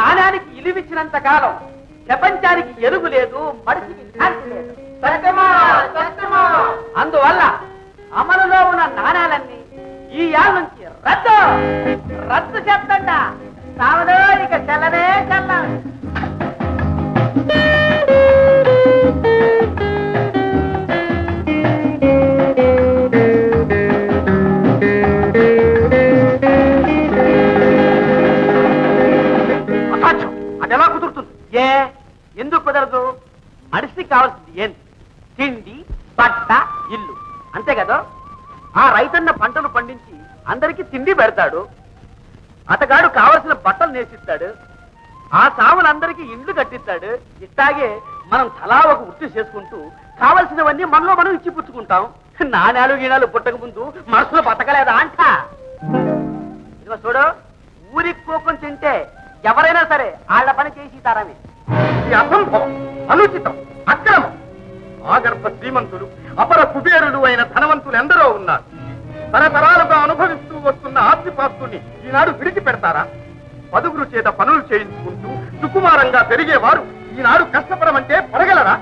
నాణ్యానికి ఇలువిచ్చినంత కాలం ప్రపంచానికి ఎరుగు లేదు, మనిషికి శాంతి లేదు. అందువల్ల అమలులో ఉన్న నాణ్యాలన్నీ ఈ ఏళ్ళ నుంచి రద్దు చేస్తంట. సావదో ఇక చెల్లనే చెల్లాలి. అది ఎలా కుదురుతుంది? ఎందుకు కుదరదు? మనిషికి కావాల్సింది ఏంటి? తిండి, బట్ట, ఇల్లు, అంతే కదా. ఆ రైతన్న పంటలు పండించి అందరికీ తిండి పెడతాడు, అతగాడు కావలసిన బట్టలు నేసిస్తాడు, ఆ సాములందరికీ ఇండ్లు కట్టిస్తాడు. ఇట్లాగే మనం తలా ఒక వృత్తి చేసుకుంటూ కావలసినవన్నీ మనలో మనం ఇచ్చిపుచ్చుకుంటాం. నాణ్యాలు గీణాలు పుట్టక ముందు మనసులో బతకలేదా అంట. ఇదిగో చూడు, ఊరికి కోపం తింటే ఎవరైనా సరే వాళ్ళ పని చేసి తారమే. ఇది అసంభవం, అనుచితం, అక్రమం. ఆగర్భ శ్రీమంతులు, అపర కుబేరులు అయిన ధనవంతులు ఎందరో ఉన్నారు. తరతరాలుగా అనుభవిస్తూ వస్తున్న ఆస్తిపాస్తుల్ని ఈనాడు విడిచిపెడతారా? పదుగురు చేత పనులు చేయించుకుంటూ సుకుమారంగా పెరిగేవారు ఈనాడు కష్టపడమంటే పడగలరా?